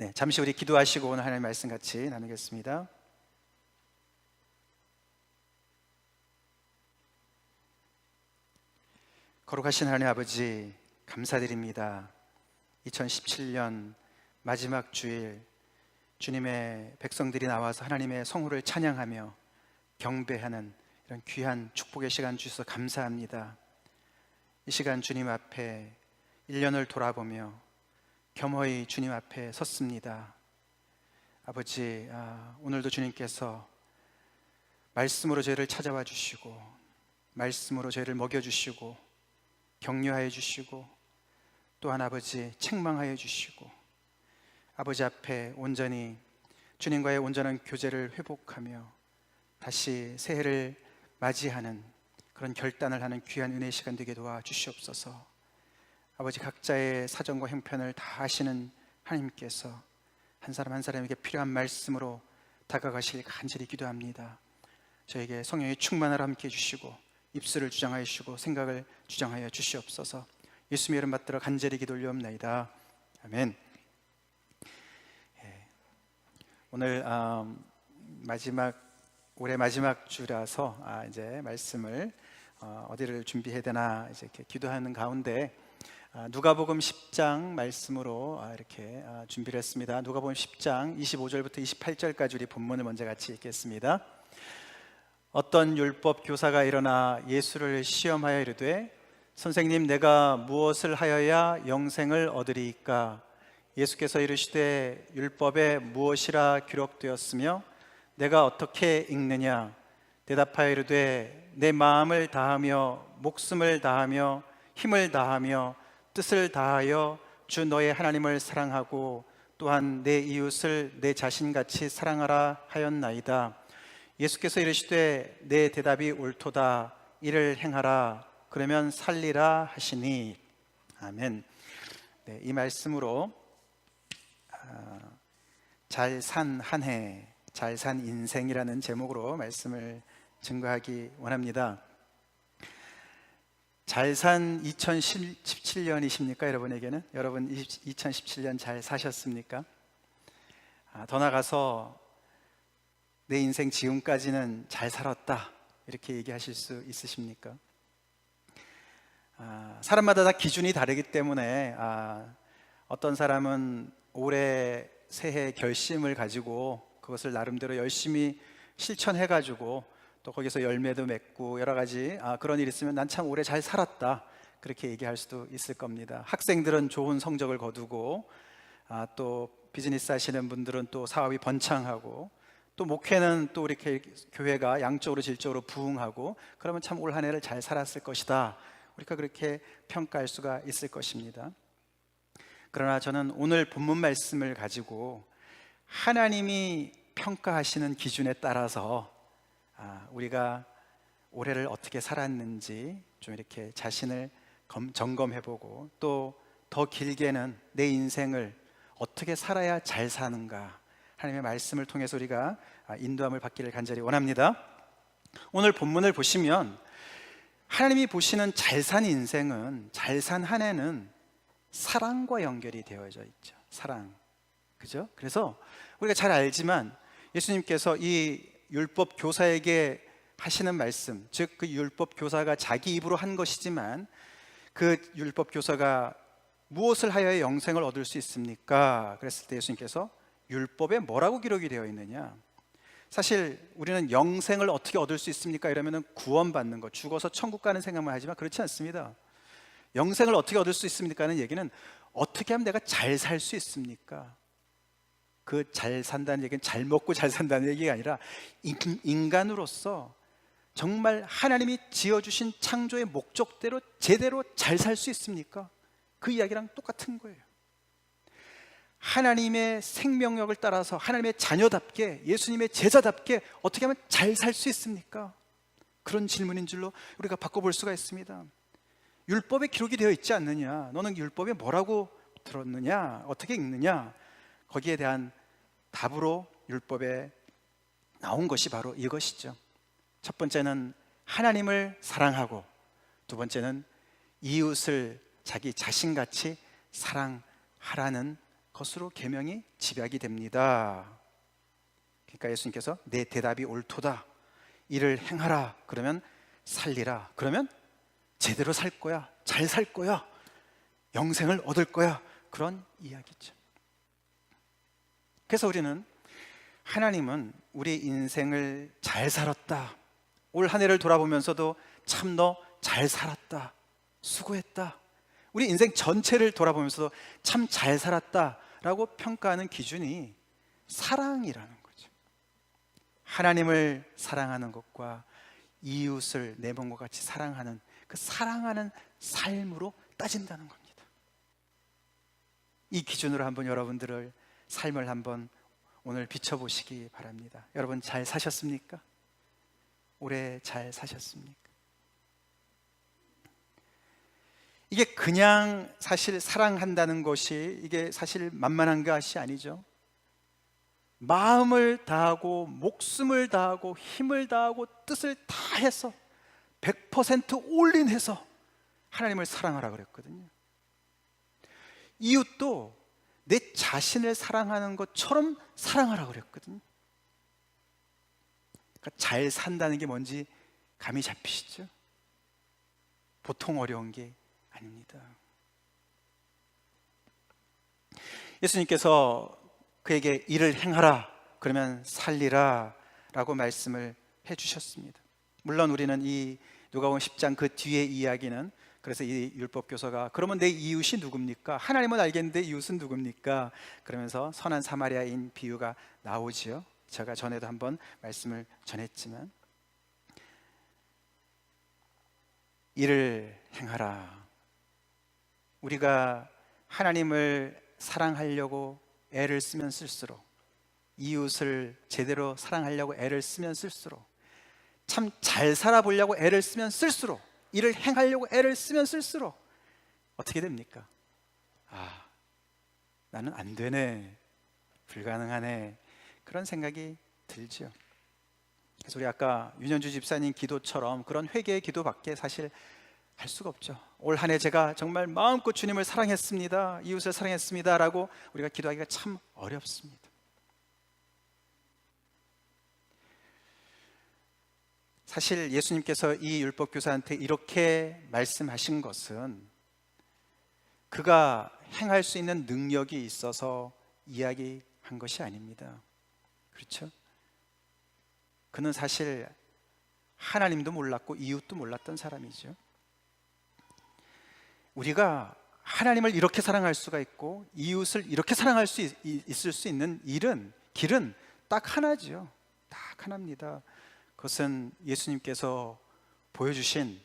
네, 잠시 우리 기도하시고 오늘 하나님의 말씀 같이 나누겠습니다. 거룩하신 하나님 아버지, 감사드립니다. 2017년 마지막 주일, 주님의 백성들이 나와서 하나님의 성호를 찬양하며 경배하는 이런 귀한 축복의 시간 주셔서 감사합니다. 이 시간 주님 앞에 1년을 돌아보며 겸허히 주님 앞에 섰습니다. 아버지, 오늘도 주님께서 말씀으로 저희를 찾아와 주시고, 말씀으로 저희를 먹여주시고, 격려하여 주시고, 또한 아버지 책망하여 주시고, 아버지 앞에 온전히 주님과의 온전한 교제를 회복하며 다시 새해를 맞이하는 그런 결단을 하는 귀한 은혜의 시간 되게 도와주시옵소서. 아버지, 각자의 사정과 형편을 다 아시는 하나님께서 한 사람 한 사람에게 필요한 말씀으로 다가가실 간절히 기도합니다. 저에게 성령의 충만을 함께 해주시고, 입술을 주장하여 주시고, 생각을 주장하여 주시옵소서. 예수님의 이름 받들어 간절히 기도 올리옵나이다. 아멘. 오늘 올해 마지막 주라서 이제 말씀을 어디를 준비해야 되나 이제 이렇게 기도하는 가운데 누가복음 10장 말씀으로 이렇게 준비를 했습니다. 누가복음 10장 25절부터 28절까지 우리 본문을 먼저 같이 읽겠습니다. 어떤 율법 교사가 일어나 예수를 시험하여 이르되, 선생님, 내가 무엇을 하여야 영생을 얻으리이까? 예수께서 이르시되, 율법에 무엇이라 기록되었으며 내가 어떻게 읽느냐? 대답하여 이르되, 내 마음을 다하며 목숨을 다하며 힘을 다하며 뜻을 다하여 주 너의 하나님을 사랑하고 또한 내 이웃을 내 자신같이 사랑하라 하였나이다. 예수께서 이르시되, 내 대답이 옳도다. 이를 행하라. 그러면 살리라 하시니. 아멘. 네, 이 말씀으로 잘 산 한 해, 잘 산 인생이라는 제목으로 말씀을 증거하기 원합니다. 잘 산 2017년이십니까? 여러분에게는? 여러분 2017년 잘 사셨습니까? 더 나아가서 내 인생 지금까지는 잘 살았다, 이렇게 얘기하실 수 있으십니까? 사람마다 다 기준이 다르기 때문에 어떤 사람은 올해 새해 결심을 가지고 그것을 나름대로 열심히 실천해가지고 또 거기서 열매도 맺고 여러 가지 그런 일이 있으면 난 참 올해 잘 살았다, 그렇게 얘기할 수도 있을 겁니다. 학생들은 좋은 성적을 거두고 또 비즈니스 하시는 분들은 또 사업이 번창하고, 또 목회는 또 이렇게 교회가 양적으로 질적으로 부흥하고, 그러면 참 올 한 해를 잘 살았을 것이다, 우리가 그렇게 평가할 수가 있을 것입니다. 그러나 저는 오늘 본문 말씀을 가지고 하나님이 평가하시는 기준에 따라서 우리가 올해를 어떻게 살았는지 좀 이렇게 자신을 점검해보고, 또 더 길게는 내 인생을 어떻게 살아야 잘 사는가, 하나님의 말씀을 통해서 우리가 인도함을 받기를 간절히 원합니다. 오늘 본문을 보시면 하나님이 보시는 잘 산 인생은, 잘 산 한 해는 사랑과 연결이 되어져 있죠. 사랑, 그죠? 그래서 우리가 잘 알지만 예수님께서 이 율법 교사에게 하시는 말씀, 즉 그 율법 교사가 자기 입으로 한 것이지만 그 율법 교사가 무엇을 하여야 영생을 얻을 수 있습니까? 그랬을 때 예수님께서 율법에 뭐라고 기록이 되어 있느냐? 사실 우리는 영생을 어떻게 얻을 수 있습니까? 이러면 구원받는 것, 죽어서 천국 가는 생각만 하지만 그렇지 않습니다. 영생을 어떻게 얻을 수 있습니까? 하는 얘기는 어떻게 하면 내가 잘 살 수 있습니까? 그 잘 산다는 얘기는 잘 먹고 잘 산다는 얘기가 아니라 인간으로서 정말 하나님이 지어주신 창조의 목적대로 제대로 잘 살 수 있습니까? 그 이야기랑 똑같은 거예요. 하나님의 생명력을 따라서 하나님의 자녀답게, 예수님의 제자답게 어떻게 하면 잘 살 수 있습니까? 그런 질문인 줄로 우리가 바꿔볼 수가 있습니다. 율법에 기록이 되어 있지 않느냐? 너는 율법에 뭐라고 들었느냐? 어떻게 읽느냐? 거기에 대한 답으로 율법에 나온 것이 바로 이것이죠. 첫 번째는 하나님을 사랑하고, 두 번째는 이웃을 자기 자신같이 사랑하라는 것으로 계명이 집약이 됩니다. 그러니까 예수님께서 내 대답이 옳도다, 이를 행하라, 그러면 살리라, 그러면 제대로 살 거야, 잘 살 거야, 영생을 얻을 거야, 그런 이야기죠. 그래서 우리는 하나님은 우리 인생을 잘 살았다, 올 한 해를 돌아보면서도 참 너 잘 살았다, 수고했다, 우리 인생 전체를 돌아보면서도 참 잘 살았다 라고 평가하는 기준이 사랑이라는 거죠. 하나님을 사랑하는 것과 이웃을 내 몸과 같이 사랑하는 그 사랑하는 삶으로 따진다는 겁니다. 이 기준으로 한번 여러분들을 삶을 한번 오늘 비춰보시기 바랍니다. 여러분 잘 사셨습니까? 올해 잘 사셨습니까? 이게 그냥 사실 사랑한다는 것이 이게 사실 만만한 것이 아니죠. 마음을 다하고 목숨을 다하고 힘을 다하고 뜻을 다해서 100% 올인해서 하나님을 사랑하라 그랬거든요. 이웃도 내 자신을 사랑하는 것처럼 사랑하라 그랬거든요. 그러니까 잘 산다는 게 뭔지 감이 잡히시죠? 보통 어려운 게 아닙니다. 예수님께서 그에게 이를 행하라, 그러면 살리라 라고 말씀을 해주셨습니다. 물론 우리는 이 누가복음 10장 그 뒤의 이야기는, 그래서 이 율법교사가 그러면 내 이웃이 누굽니까? 하나님은 알겠는데 이웃은 누굽니까? 그러면서 선한 사마리아인 비유가 나오지요. 제가 전에도 한번 말씀을 전했지만, 이를 행하라. 우리가 하나님을 사랑하려고 애를 쓰면 쓸수록, 이웃을 제대로 사랑하려고 애를 쓰면 쓸수록, 참 잘 살아보려고 애를 쓰면 쓸수록, 이를 행하려고 애를 쓰면 쓸수록 어떻게 됩니까? 아, 나는 안 되네, 불가능하네, 그런 생각이 들죠. 그래서 우리 아까 윤현주 집사님 기도처럼 그런 회개의 기도밖에 사실 할 수가 없죠. 올 한 해 제가 정말 마음껏 주님을 사랑했습니다, 이웃을 사랑했습니다 라고 우리가 기도하기가 참 어렵습니다. 사실 예수님께서 이 율법교사한테 이렇게 말씀하신 것은 그가 행할 수 있는 능력이 있어서 이야기한 것이 아닙니다. 그렇죠? 그는 사실 하나님도 몰랐고 이웃도 몰랐던 사람이죠. 우리가 하나님을 이렇게 사랑할 수가 있고 이웃을 이렇게 사랑할 수 있을 수 있는 길은 딱 하나죠. 딱 하나입니다. 그것은 예수님께서 보여주신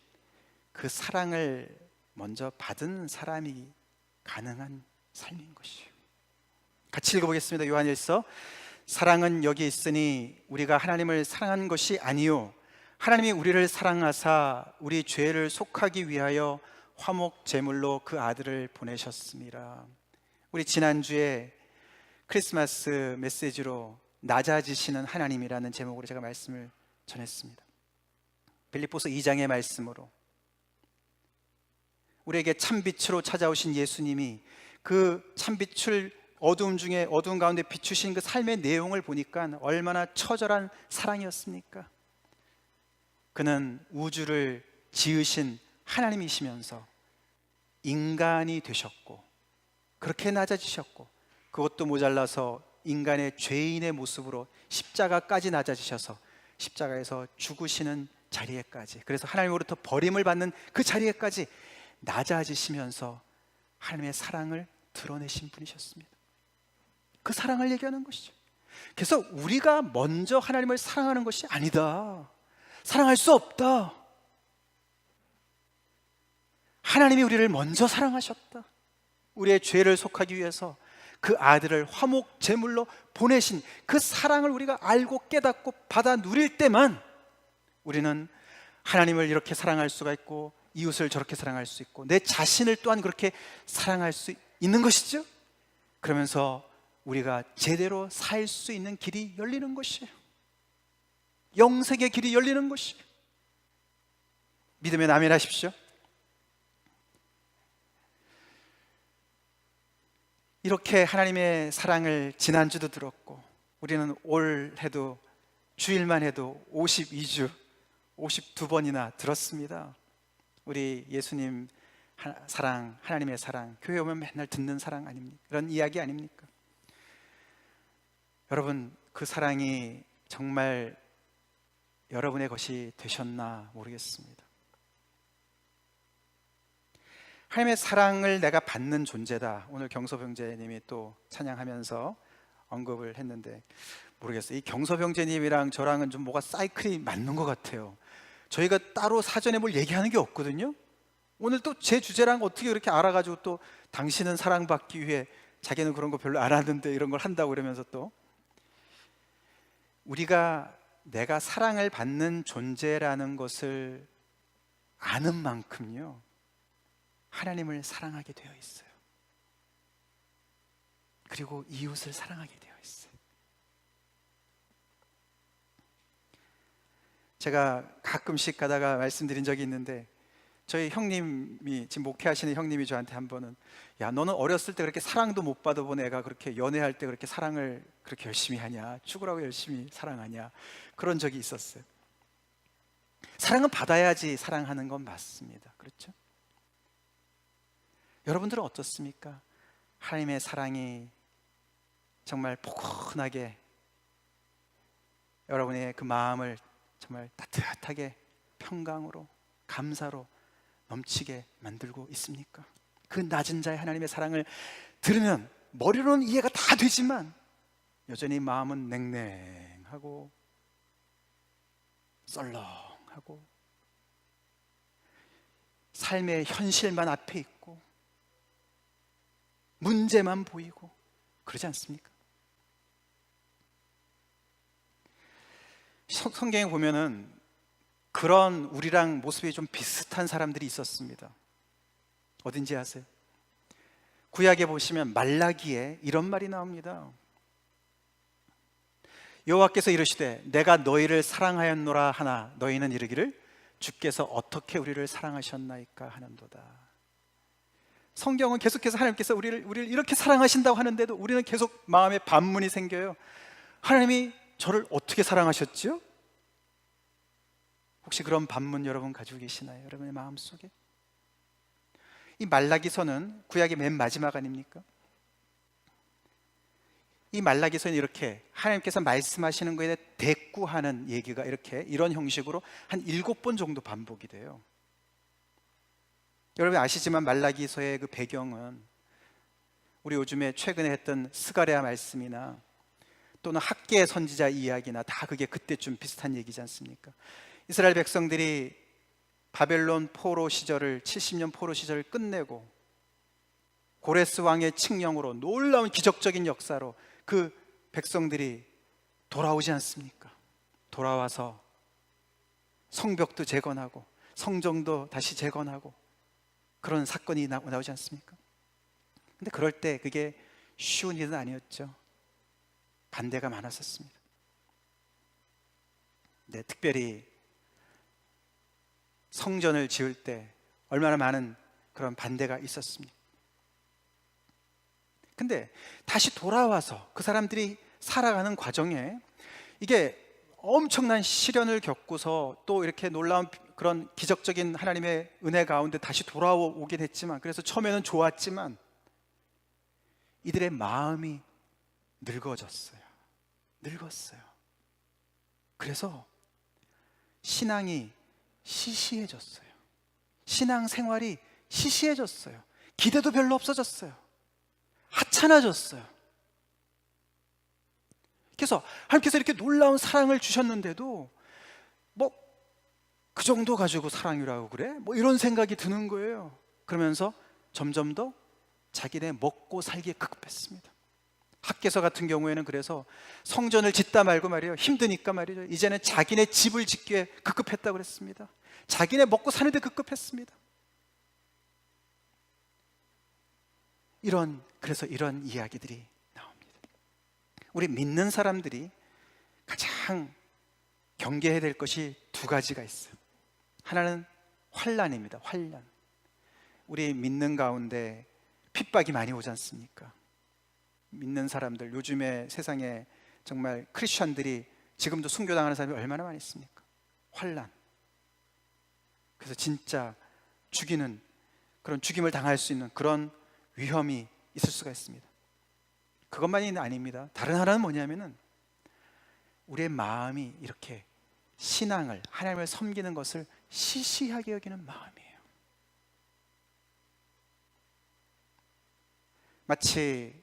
그 사랑을 먼저 받은 사람이 가능한 삶인 것이에요. 같이 읽어보겠습니다. 요한일서, 사랑은 여기 있으니 우리가 하나님을 사랑한 것이 아니요 하나님이 우리를 사랑하사 우리 죄를 속하기 위하여 화목 제물로 그 아들을 보내셨습니다. 우리 지난주에 크리스마스 메시지로 낮아지시는 하나님이라는 제목으로 제가 말씀을 전했습니다. 빌립보서 2장의 말씀으로 우리에게 참빛으로 찾아오신 예수님이 그 참빛을 어두움 중에 어두운 가운데 비추신 그 삶의 내용을 보니까 얼마나 처절한 사랑이었습니까? 그는 우주를 지으신 하나님이시면서 인간이 되셨고, 그렇게 낮아지셨고, 그것도 모자라서 인간의 죄인의 모습으로 십자가까지 낮아지셔서 십자가에서 죽으시는 자리에까지, 그래서 하나님으로부터 버림을 받는 그 자리에까지 낮아지시면서 하나님의 사랑을 드러내신 분이셨습니다. 그 사랑을 얘기하는 것이죠. 그래서 우리가 먼저 하나님을 사랑하는 것이 아니다, 사랑할 수 없다, 하나님이 우리를 먼저 사랑하셨다, 우리의 죄를 속하기 위해서 그 아들을 화목 제물로 보내신 그 사랑을 우리가 알고 깨닫고 받아 누릴 때만 우리는 하나님을 이렇게 사랑할 수가 있고 이웃을 저렇게 사랑할 수 있고 내 자신을 또한 그렇게 사랑할 수 있는 것이죠. 그러면서 우리가 제대로 살 수 있는 길이 열리는 것이에요. 영생의 길이 열리는 것이에요. 믿으면 아멘 하십시오. 이렇게 하나님의 사랑을 지난주도 들었고, 우리는 올해도 주일만 해도 52주 52번이나 들었습니다. 우리 예수님 사랑, 하나님의 사랑, 교회 오면 맨날 듣는 사랑 아닙니까? 그런 이야기 아닙니까? 여러분, 그 사랑이 정말 여러분의 것이 되셨나 모르겠습니다. 하나님의 사랑을 내가 받는 존재다. 오늘 경섭 형제님이 또 찬양하면서 언급을 했는데, 모르겠어요. 이 경섭 형제님이랑 저랑은 좀 뭐가 사이클이 맞는 것 같아요. 저희가 따로 사전에 뭘 얘기하는 게 없거든요. 오늘 또 제 주제랑 어떻게 그렇게 알아가지고 또 당신은 사랑받기 위해, 자기는 그런 거 별로 안 하는데 이런 걸 한다고 그러면서, 또 우리가 내가 사랑을 받는 존재라는 것을 아는 만큼요, 하나님을 사랑하게 되어 있어요. 그리고 이웃을 사랑하게 되어 있어요. 제가 가끔씩 가다가 말씀드린 적이 있는데, 저희 형님이, 지금 목회하시는 형님이 저한테 한 번은, 야, 너는 어렸을 때 그렇게 사랑도 못 받아본 애가 그렇게 연애할 때 그렇게 사랑을 그렇게 열심히 하냐, 죽으라고 열심히 사랑하냐, 그런 적이 있었어요. 사랑은 받아야지 사랑하는 건 맞습니다. 그렇죠? 여러분들은 어떻습니까? 하나님의 사랑이 정말 포근하게 여러분의 그 마음을 정말 따뜻하게, 평강으로, 감사로 넘치게 만들고 있습니까? 그 낮은 자의 하나님의 사랑을 들으면 머리로는 이해가 다 되지만 여전히 마음은 냉랭하고 썰렁하고 삶의 현실만 앞에 있고 문제만 보이고 그러지 않습니까? 성경에 보면은 그런 우리랑 모습이 좀 비슷한 사람들이 있었습니다. 어딘지 아세요? 구약에 보시면 말라기에 이런 말이 나옵니다. 여호와께서 이르시되 내가 너희를 사랑하였노라 하나 너희는 이르기를 주께서 어떻게 우리를 사랑하셨나이까 하는도다. 성경은 계속해서 하나님께서 우리를 이렇게 사랑하신다고 하는데도 우리는 계속 마음에 반문이 생겨요. 하나님이 저를 어떻게 사랑하셨지요? 혹시 그런 반문 여러분 가지고 계시나요? 여러분의 마음속에? 이 말라기서는 구약의 맨 마지막 아닙니까? 이 말라기서는 이렇게 하나님께서 말씀하시는 것에 대꾸하는 얘기가 이런 형식으로 한 7번 정도 반복이 돼요. 여러분 아시지만 말라기서의 그 배경은 우리 요즘에 최근에 했던 스가랴 말씀이나 또는 학계 선지자 이야기나 다 그게 그때쯤 비슷한 얘기지 않습니까? 이스라엘 백성들이 바벨론 포로 시절을 70년 포로 시절을 끝내고 고레스 왕의 칙령으로 놀라운 기적적인 역사로 그 백성들이 돌아오지 않습니까? 돌아와서 성벽도 재건하고 성정도 다시 재건하고 그런 사건이 나오지 않습니까? 근데 그럴 때 그게 쉬운 일은 아니었죠. 반대가 많았었습니다. 네, 특별히 성전을 지을 때 얼마나 많은 그런 반대가 있었습니까? 근데 다시 돌아와서 그 사람들이 살아가는 과정에 이게 엄청난 시련을 겪고서 또 이렇게 놀라운 그런 기적적인 하나님의 은혜 가운데 다시 돌아오긴 했지만, 그래서 처음에는 좋았지만 이들의 마음이 늙어졌어요. 그래서 신앙이 시시해졌어요. 신앙 생활이 시시해졌어요. 기대도 별로 없어졌어요. 하찮아졌어요. 그래서 하나님께서 이렇게 놀라운 사랑을 주셨는데도 뭐 그 정도 가지고 사랑이라고 그래? 뭐 이런 생각이 드는 거예요. 그러면서 점점 더 자기네 먹고 살기에 급급했습니다. 학개서 같은 경우에는 그래서 성전을 짓다 말고 말이에요, 힘드니까 말이죠, 이제는 자기네 집을 짓기에 급급했다고 그랬습니다. 자기네 먹고 사는데 급급했습니다. 그래서 이런 이야기들이 나옵니다. 우리 믿는 사람들이 가장 경계해야 될 것이 두 가지가 있어요. 하나는 환난입니다. 환난. 우리 믿는 가운데 핍박이 많이 오지 않습니까? 믿는 사람들, 요즘에 세상에 정말 크리스천들이 지금도 순교당하는 사람이 얼마나 많이 있습니까? 환난. 그래서 진짜 죽이는, 그런 죽임을 당할 수 있는 그런 위험이 있을 수가 있습니다. 그것만이 아닙니다. 다른 하나는 뭐냐면은 우리의 마음이 이렇게 신앙을, 하나님을 섬기는 것을 시시하게 여기는 마음이에요. 마치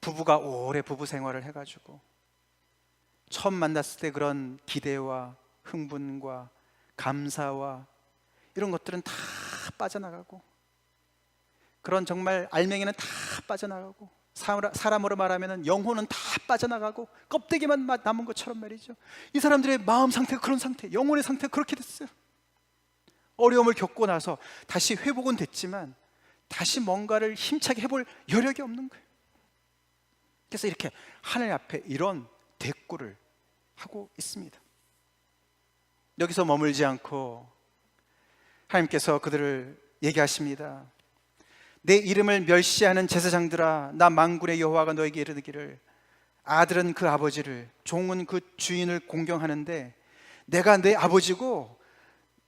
부부가 오래 부부 생활을 해가지고 처음 만났을 때 그런 기대와 흥분과 감사와 이런 것들은 다 빠져나가고, 그런 정말 알맹이는 다 빠져나가고, 사람으로 말하면 영혼은 다 빠져나가고 껍데기만 남은 것처럼 말이죠. 이 사람들의 마음 상태가 그런 상태, 영혼의 상태가 그렇게 됐어요. 어려움을 겪고 나서 다시 회복은 됐지만 다시 뭔가를 힘차게 해볼 여력이 없는 거예요. 그래서 이렇게 하나님 앞에 이런 대꾸를 하고 있습니다. 여기서 머물지 않고 하나님께서 그들을 얘기하십니다. 내 이름을 멸시하는 제사장들아, 나 만군의 여호와가 너에게 이르기를, 아들은 그 아버지를, 종은 그 주인을 공경하는데 내가 내 아버지고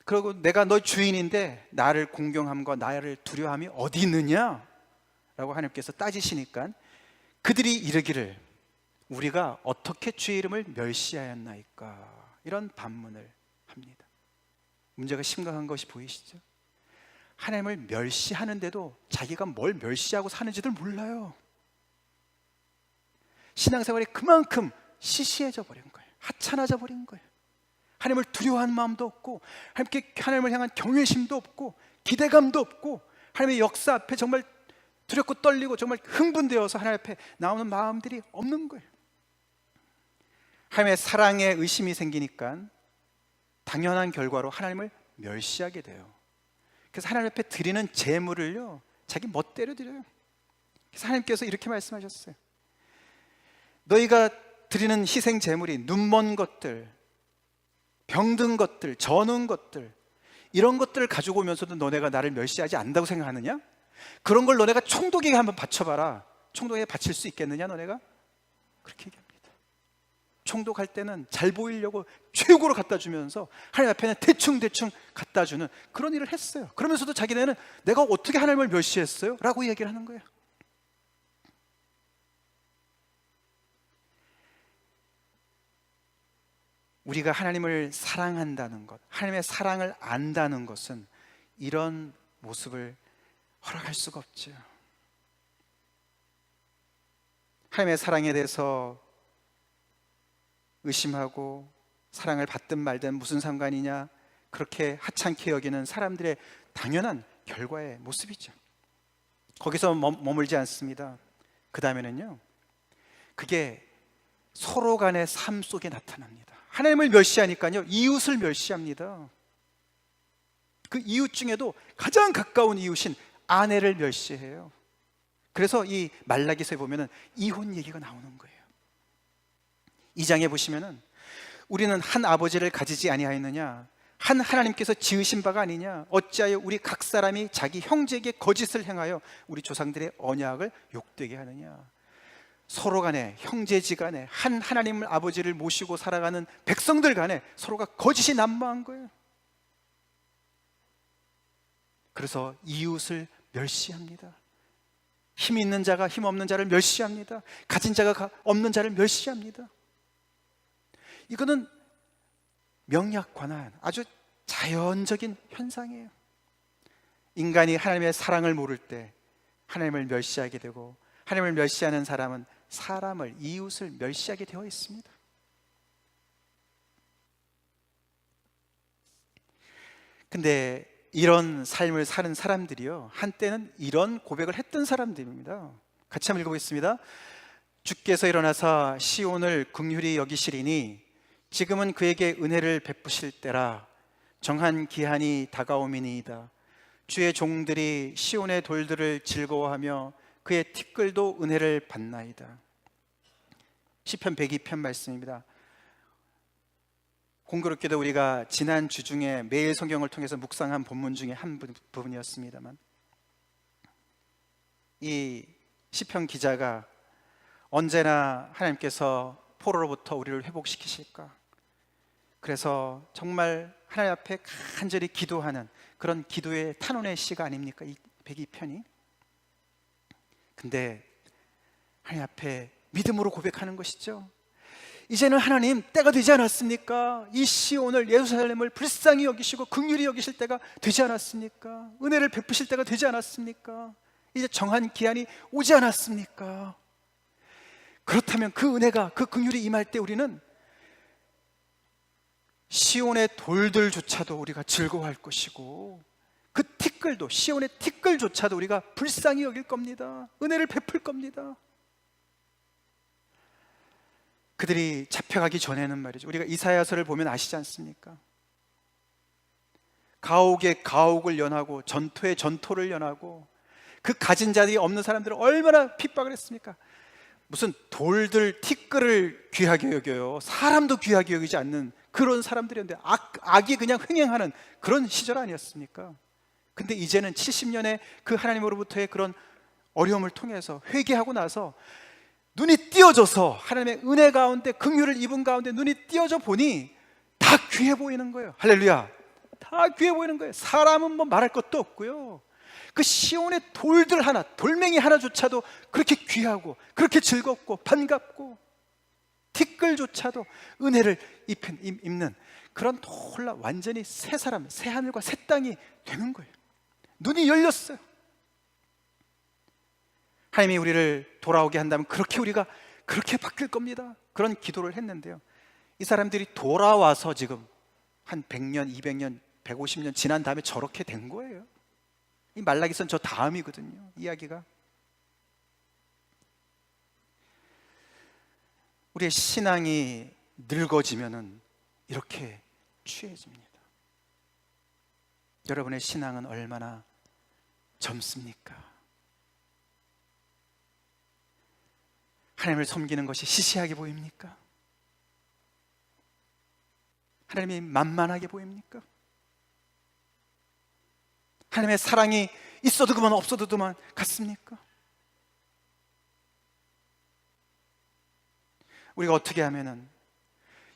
그리고 내가 너 주인인데 나를 공경함과 나를 두려움이 어디 있느냐? 라고 하나님께서 따지시니까 그들이 이르기를, 우리가 어떻게 주의 이름을 멸시하였나이까? 이런 반문을 합니다. 문제가 심각한 것이 보이시죠? 하나님을 멸시하는데도 자기가 뭘 멸시하고 사는지들 몰라요. 신앙생활이 그만큼 시시해져 버린 거예요. 하찮아져 버린 거예요. 하나님을 두려워하는 마음도 없고, 하나님을 향한 경외심도 없고, 기대감도 없고, 하나님의 역사 앞에 정말 두렵고 떨리고 정말 흥분되어서 하나님 앞에 나오는 마음들이 없는 거예요. 하나님의 사랑에 의심이 생기니까 당연한 결과로 하나님을 멸시하게 돼요. 그래서 하나님 앞에 드리는 제물을요, 자기 멋대로 드려요. 그래서 하나님께서 이렇게 말씀하셨어요. 너희가 드리는 희생 제물이 눈먼 것들, 병든 것들, 저는 것들, 이런 것들을 가지고 오면서도 너네가 나를 멸시하지 않는다고 생각하느냐? 그런 걸 너네가 총독에게 한번 바쳐봐라. 총독에게 바칠 수 있겠느냐 너네가? 그렇게 얘기합니다. 총독할 때는 잘 보이려고 최고로 갖다 주면서 하나님 앞에는 대충 갖다 주는 그런 일을 했어요. 그러면서도 자기네는 내가 어떻게 하나님을 멸시했어요? 라고 얘기를 하는 거예요. 우리가 하나님을 사랑한다는 것, 하나님의 사랑을 안다는 것은 이런 모습을 허락할 수가 없죠. 하나님의 사랑에 대해서 의심하고 사랑을 받든 말든 무슨 상관이냐, 그렇게 하찮게 여기는 사람들의 당연한 결과의 모습이죠. 거기서 머물지 않습니다. 그 다음에는요, 그게 서로 간의 삶 속에 나타납니다. 하나님을 멸시하니까요, 이웃을 멸시합니다. 그 이웃 중에도 가장 가까운 이웃인 아내를 멸시해요. 그래서 이 말라기서에 보면은 이혼 얘기가 나오는 거예요. 이 장에 보시면은 우리는 한 아버지를 가지지 아니하였느냐, 한 하나님께서 지으신 바가 아니냐, 어찌하여 우리 각 사람이 자기 형제에게 거짓을 행하여 우리 조상들의 언약을 욕되게 하느냐. 서로 간에, 형제지간에, 한 하나님 아버지를 모시고 살아가는 백성들 간에 서로가 거짓이 난무한 거예요. 그래서 이웃을 멸시합니다. 힘 있는 자가 힘 없는 자를 멸시합니다. 가진 자가 없는 자를 멸시합니다. 이거는 명약관한 아주 자연적인 현상이에요. 인간이 하나님의 사랑을 모를 때 하나님을 멸시하게 되고, 하나님을 멸시하는 사람은 사람을, 이웃을 멸시하게 되어 있습니다. 근데 이런 삶을 사는 사람들이요, 한때는 이런 고백을 했던 사람들입니다. 같이 한번 읽어보겠습니다. 주께서 일어나사 시온을 긍휼히 여기시리니 지금은 그에게 은혜를 베푸실 때라. 정한 기한이 다가오미니이다. 주의 종들이 시온의 돌들을 즐거워하며 그의 티끌도 은혜를 받나이다. 시편 102편 말씀입니다. 공교롭게도 우리가 지난 주 중에 매일 성경을 통해서 묵상한 본문 중에 한 부분이었습니다만, 이 시편 기자가 언제나 하나님께서 포로로부터 우리를 회복시키실까? 그래서 정말 하나님 앞에 간절히 기도하는 그런 기도의 탄원의 시가 아닙니까? 이 102편이. 근데 하나님 앞에 믿음으로 고백하는 것이죠. 이제는 하나님, 때가 되지 않았습니까? 이 시온을, 예루살렘을 불쌍히 여기시고 긍휼히 여기실 때가 되지 않았습니까? 은혜를 베푸실 때가 되지 않았습니까? 이제 정한 기한이 오지 않았습니까? 그렇다면 그 은혜가, 그 긍휼이 임할 때 우리는 시온의 돌들조차도 우리가 즐거워할 것이고, 그 티끌도, 시온의 티끌조차도 우리가 불쌍히 여길 겁니다. 은혜를 베풀 겁니다. 그들이 잡혀가기 전에는 말이죠, 우리가 이사야서를 보면 아시지 않습니까? 가옥에 가옥을 연하고 전토에 전토를 연하고, 그 가진 자들이 없는 사람들은 얼마나 핍박을 했습니까? 무슨 돌들, 티끌을 귀하게 여겨요. 사람도 귀하게 여기지 않는 그런 사람들이었는데, 악이 그냥 횡행하는 그런 시절 아니었습니까? 근데 이제는 70년의 그 하나님으로부터의 그런 어려움을 통해서 회개하고 나서 눈이 띄어져서, 하나님의 은혜 가운데, 긍휼을 입은 가운데 눈이 띄어져 보니 다 귀해 보이는 거예요. 할렐루야. 다 귀해 보이는 거예요. 사람은 뭐 말할 것도 없고요. 그 시온의 돌들 하나, 돌멩이 하나조차도 그렇게 귀하고 그렇게 즐겁고 반갑고, 티끌조차도 은혜를 입는 그런 놀라 완전히 새 사람, 새 하늘과 새 땅이 되는 거예요. 눈이 열렸어요. 하나님이 우리를 돌아오게 한다면 그렇게 우리가 그렇게 바뀔 겁니다. 그런 기도를 했는데요, 이 사람들이 돌아와서 지금 한 100년, 200년, 150년 지난 다음에 저렇게 된 거예요. 이 말라기선 저 다음이거든요, 이야기가. 우리의 신앙이 늙어지면은 이렇게 취해집니다. 여러분의 신앙은 얼마나 젊습니까? 하나님을 섬기는 것이 시시하게 보입니까? 하나님이 만만하게 보입니까? 하나님의 사랑이 있어도 그만 없어도 그만 같습니까? 우리가 어떻게 하면은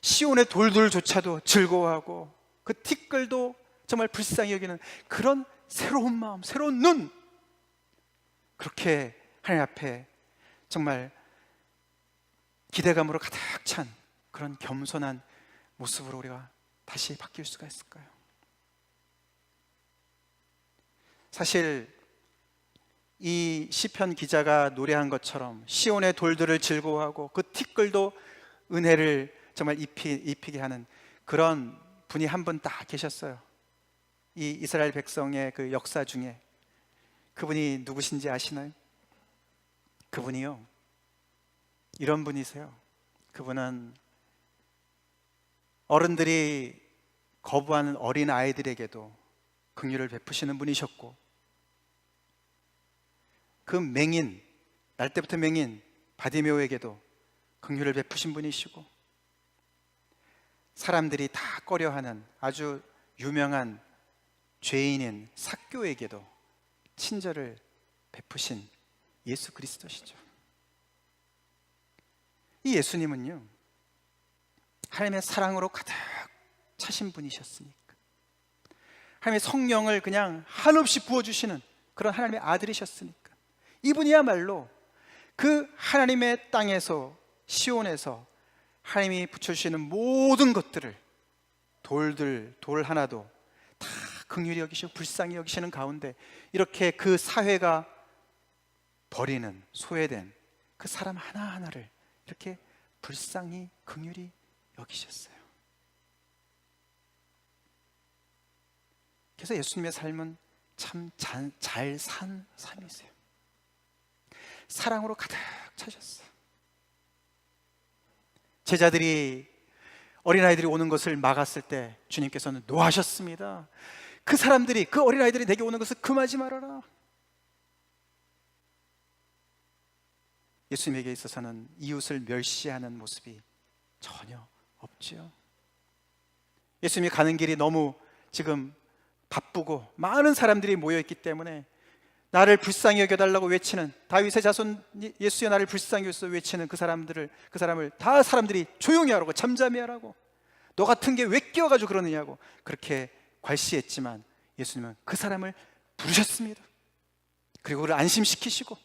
시온의 돌들조차도 즐거워하고 그 티끌도 정말 불쌍히 여기는 그런 새로운 마음, 새로운 눈, 그렇게 하나님 앞에 정말 기대감으로 가득 찬 그런 겸손한 모습으로 우리가 다시 바뀔 수가 있을까요? 사실 이 시편 기자가 노래한 것처럼 시온의 돌들을 즐거워하고 그 티끌도 은혜를 정말 입히게 하는 그런 분이 한 분 딱 계셨어요. 이 이스라엘 백성의 그 역사 중에. 그분이 누구신지 아시나요? 그분이요, 이런 분이세요. 그분은 어른들이 거부하는 어린 아이들에게도 긍휼을 베푸시는 분이셨고, 그 맹인, 날 때부터 맹인 바디메오에게도 긍휼을 베푸신 분이시고, 사람들이 다 꺼려하는 아주 유명한 죄인인 삭교에게도 친절을 베푸신 예수 그리스도시죠. 이 예수님은요, 하나님의 사랑으로 가득 차신 분이셨으니까, 하나님의 성령을 그냥 한없이 부어주시는 그런 하나님의 아들이셨으니까, 이분이야말로 그 하나님의 땅에서, 시온에서 하나님이 붙여주시는 모든 것들을, 돌 하나도 다 긍휼히 여기시고 불쌍히 여기시는 가운데 이렇게 그 사회가 버리는, 소외된 그 사람 하나하나를 이렇게 불쌍히 긍휼히 여기셨어요. 그래서 예수님의 삶은 참 잘 산 삶이세요. 사랑으로 가득 차셨어요. 제자들이, 어린아이들이 오는 것을 막았을 때 주님께서는 노하셨습니다. 그 사람들이, 그 어린아이들이 내게 오는 것을 금하지 말아라. 예수님에게 있어서는 이웃을 멸시하는 모습이 전혀 없지요. 예수님이 가는 길이 너무 지금 바쁘고 많은 사람들이 모여있기 때문에 나를 불쌍히 여겨달라고 외치는, 다윗의 자손 예수여 나를 불쌍히 여겨서 외치는 그 사람을 다 사람들이 조용히 하라고, 잠잠히 하라고, 너 같은 게 왜 끼어가지고 그러느냐고 그렇게 괄시했지만, 예수님은 그 사람을 부르셨습니다. 그리고 그를 안심시키시고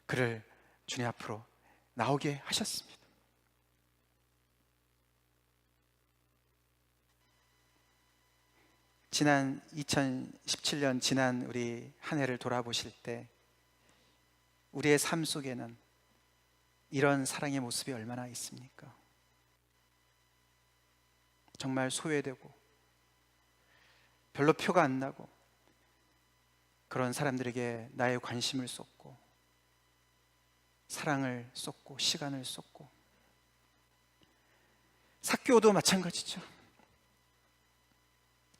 그를 주님 앞으로 나오게 하셨습니다. 지난 2017년 지난 우리 한 해를 돌아보실 때 우리의 삶 속에는 이런 사랑의 모습이 얼마나 있습니까? 정말 소외되고 별로 표가 안 나고 그런 사람들에게 나의 관심을 쏟고 사랑을 쏟고 시간을 쏟고, 삭개오도 마찬가지죠.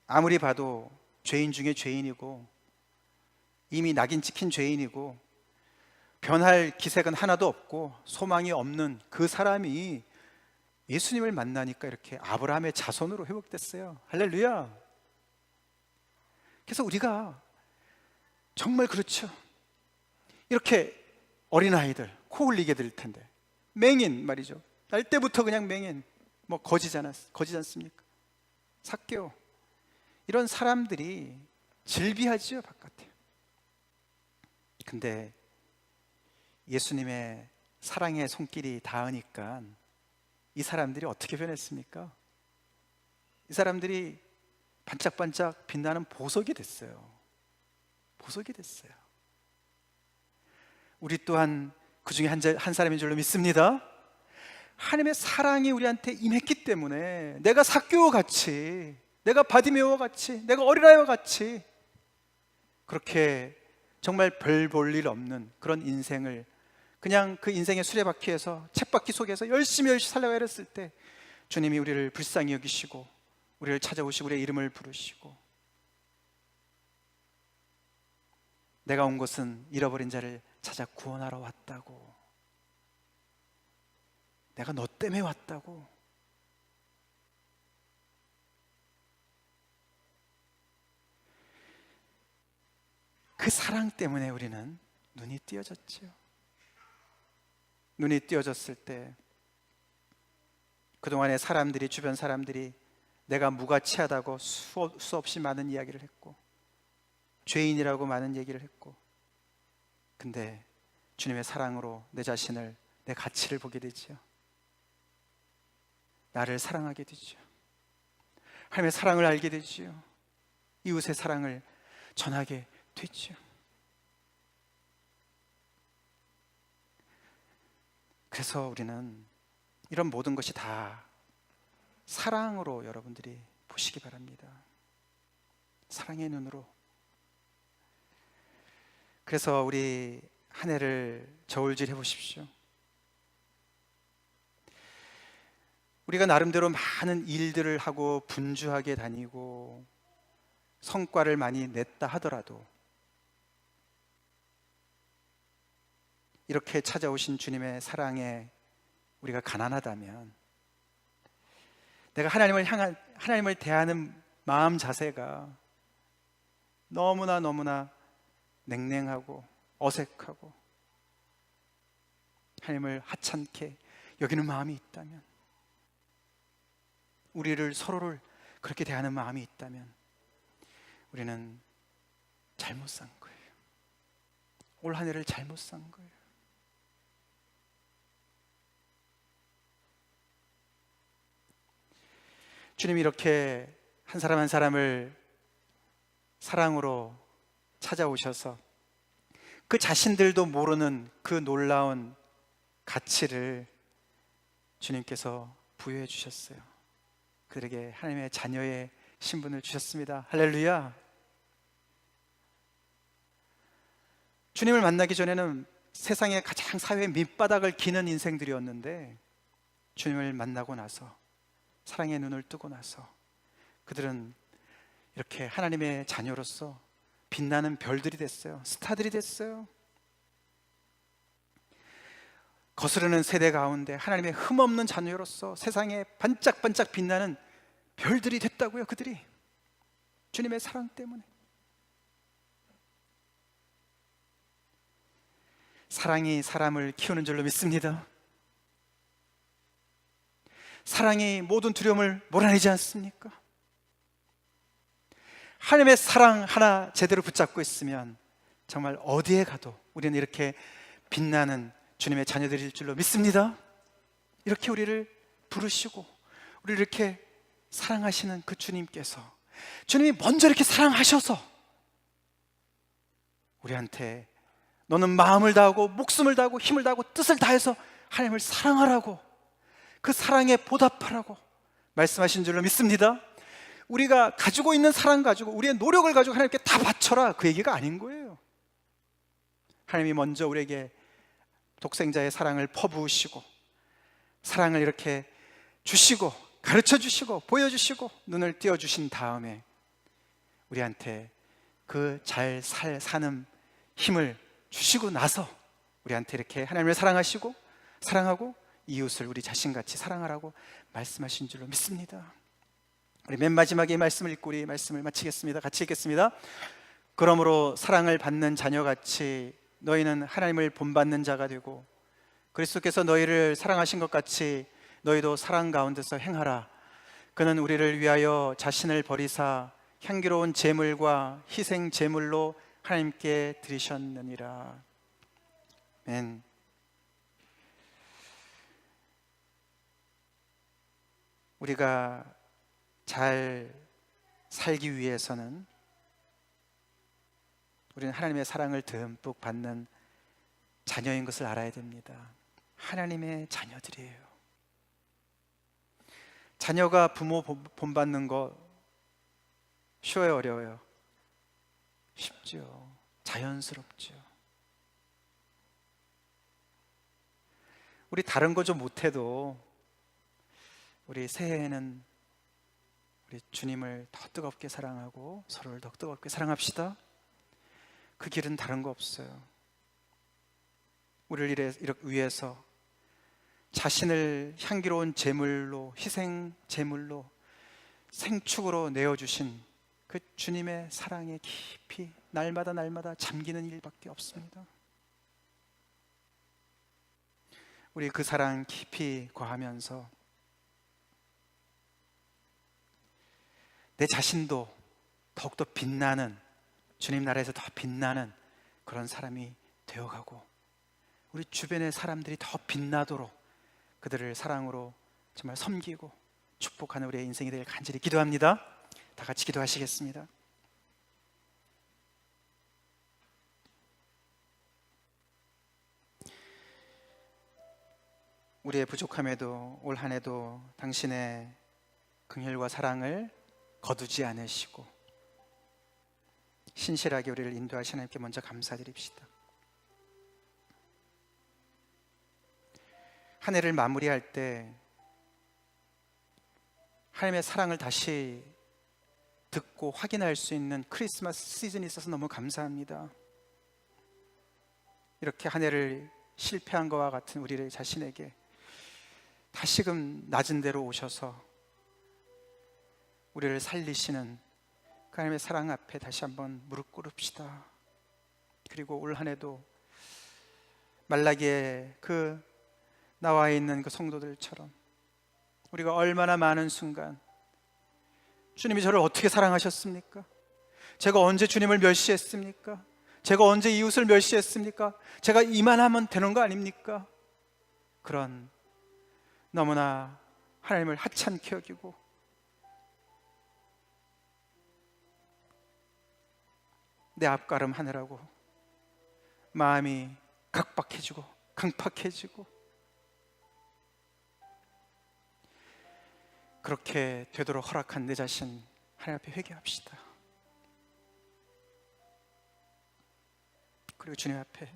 아무리 봐도 죄인 중에 죄인이고 이미 낙인 찍힌 죄인이고 변할 기색은 하나도 없고 소망이 없는 그 사람이 예수님을 만나니까 이렇게 아브라함의 자손으로 회복됐어요. 할렐루야. 그래서 우리가 정말 그렇죠. 이렇게 어린아이들 코 흘리게 될 텐데, 맹인 말이죠. 날 때부터 그냥 맹인, 뭐 거지지 않습니까? 삭개오, 이런 사람들이 질비하지요, 바깥에. 근데 예수님의 사랑의 손길이 닿으니까 이 사람들이 어떻게 변했습니까? 이 사람들이 반짝반짝 빛나는 보석이 됐어요. 보석이 됐어요. 우리 또한 그 중에 한 사람인 줄로 믿습니다. 하나님의 사랑이 우리한테 임했기 때문에 내가 삭개오 같이, 내가 바디메오와 같이, 내가 어린아이와 같이 그렇게 정말 별 볼 일 없는 그런 인생을 그냥 그 인생의 수레바퀴에서, 쳇바퀴 속에서 열심히 살려가 이랬을 때 주님이 우리를 불쌍히 여기시고 우리를 찾아오시고 우리의 이름을 부르시고, 내가 온 것은 잃어버린 자를 찾아 구원하러 왔다고, 내가 너 때문에 왔다고. 그 사랑 때문에 우리는 눈이 띄어졌죠. 눈이 띄어졌을 때 그동안의 사람들이, 주변 사람들이 내가 무가치하다고 수없이 많은 이야기를 했고 죄인이라고 많은 얘기를 했고, 근데 주님의 사랑으로 내 자신을, 내 가치를 보게 되죠. 나를 사랑하게 되죠. 하나님의 사랑을 알게 되죠. 이웃의 사랑을 전하게 되죠. 그래서 우리는 이런 모든 것이 다 사랑으로 여러분들이 보시기 바랍니다. 사랑의 눈으로. 그래서 우리 한 해를 저울질 해보십시오. 우리가 나름대로 많은 일들을 하고 분주하게 다니고 성과를 많이 냈다 하더라도 이렇게 찾아오신 주님의 사랑에 우리가 가난하다면, 내가 하나님을 대하는 마음 자세가 너무나 냉랭하고 어색하고 하나님을 하찮게 여기는 마음이 있다면, 우리를 서로를 그렇게 대하는 마음이 있다면 우리는 잘못 산 거예요. 올 한 해를 잘못 산 거예요. 주님이 이렇게 한 사람 한 사람을 사랑으로 찾아오셔서 그 자신들도 모르는 그 놀라운 가치를 주님께서 부여해 주셨어요. 그들에게 하나님의 자녀의 신분을 주셨습니다. 할렐루야. 주님을 만나기 전에는 세상의 가장 사회의 밑바닥을 기는 인생들이었는데, 주님을 만나고 나서, 사랑의 눈을 뜨고 나서 그들은 이렇게 하나님의 자녀로서 빛나는 별들이 됐어요. 스타들이 됐어요. 거스르는 세대 가운데 하나님의 흠없는 자녀로서 세상에 반짝반짝 빛나는 별들이 됐다고요. 그들이 주님의 사랑 때문에. 사랑이 사람을 키우는 줄로 믿습니다. 사랑이 모든 두려움을 몰아내지 않습니까? 하나님의 사랑 하나 제대로 붙잡고 있으면 정말 어디에 가도 우리는 이렇게 빛나는 주님의 자녀들일 줄로 믿습니다. 이렇게 우리를 부르시고 우리를 이렇게 사랑하시는 그 주님께서, 주님이 먼저 이렇게 사랑하셔서 우리한테 너는 마음을 다하고 목숨을 다하고 힘을 다하고 뜻을 다해서 하나님을 사랑하라고, 그 사랑에 보답하라고 말씀하신 줄로 믿습니다. 우리가 가지고 있는 사랑 가지고 우리의 노력을 가지고 하나님께 다 바쳐라, 그 얘기가 아닌 거예요. 하나님이 먼저 우리에게 독생자의 사랑을 퍼부으시고 사랑을 이렇게 주시고 가르쳐 주시고 보여주시고 눈을 띄워주신 다음에 우리한테 그 잘 사는 힘을 주시고 나서 우리한테 이렇게 하나님을 사랑하시고 사랑하고 이웃을 우리 자신같이 사랑하라고 말씀하신 줄로 믿습니다. 우리 맨 마지막에 이 말씀을 읽고 우리 말씀을 마치겠습니다. 같이 읽겠습니다. 그러므로 사랑을 받는 자녀같이 너희는 하나님을 본받는 자가 되고 그리스도께서 너희를 사랑하신 것 같이 너희도 사랑 가운데서 행하라. 그는 우리를 위하여 자신을 버리사 향기로운 제물과 희생 제물로 하나님께 드리셨느니라. 아멘. 우리가 잘 살기 위해서는 우리는 하나님의 사랑을 듬뿍 받는 자녀인 것을 알아야 됩니다. 하나님의 자녀들이에요. 자녀가 부모 본받는 거 쉬워요, 어려워요? 쉽죠. 자연스럽죠. 우리 다른 거 좀 못해도 우리 새해에는 우리 주님을 더 뜨겁게 사랑하고 서로를 더 뜨겁게 사랑합시다. 그 길은 다른 거 없어요. 우리를 위해서 자신을 향기로운 제물로, 희생 제물로, 생축으로 내어주신 그 주님의 사랑에 깊이 날마다 잠기는 일밖에 없습니다. 우리 그 사랑 깊이 거하면서 내 자신도 더욱더 빛나는, 주님 나라에서 더 빛나는 그런 사람이 되어가고 우리 주변의 사람들이 더 빛나도록 그들을 사랑으로 정말 섬기고 축복하는 우리의 인생이 되길 간절히 기도합니다. 다 같이 기도하시겠습니다. 우리의 부족함에도 올 한 해도 당신의 긍휼과 사랑을 거두지 않으시고 신실하게 우리를 인도하신 하나님께 먼저 감사드립시다. 한 해를 마무리할 때 하나님의 사랑을 다시 듣고 확인할 수 있는 크리스마스 시즌이 있어서 너무 감사합니다. 이렇게 한 해를 실패한 것과 같은 우리를 자신에게 다시금 낮은 데로 오셔서 우리를 살리시는 그 하나님의 사랑 앞에 다시 한번 무릎 꿇읍시다. 그리고 올 한 해도 말라기에 그 나와 있는 그 성도들처럼 우리가 얼마나 많은 순간 주님이 저를 어떻게 사랑하셨습니까? 제가 언제 주님을 멸시했습니까? 제가 언제 이웃을 멸시했습니까? 제가 이만하면 되는 거 아닙니까? 그런 너무나 하나님을 하찮게 여기고 내 앞가름 하느라고 마음이 각박해지고 강팍해지고 그렇게 되도록 허락한 내 자신 하나님 앞에 회개합시다. 그리고 주님 앞에,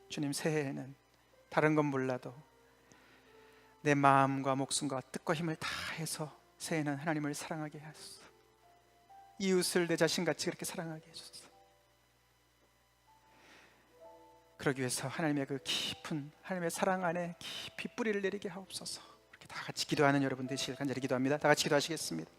주님 새해에는 다른 건 몰라도 내 마음과 목숨과 뜻과 힘을 다해서 새해는 하나님을 사랑하게 하소서. 이웃을 내 자신같이 그렇게 사랑하게 해주소서. 그러기 위해서 하나님의 그 깊은 하나님의 사랑 안에 깊이 뿌리를 내리게 하옵소서. 이렇게 다 같이 기도하는 여러분 되시길 간절히 기도합니다. 다 같이 기도하시겠습니다.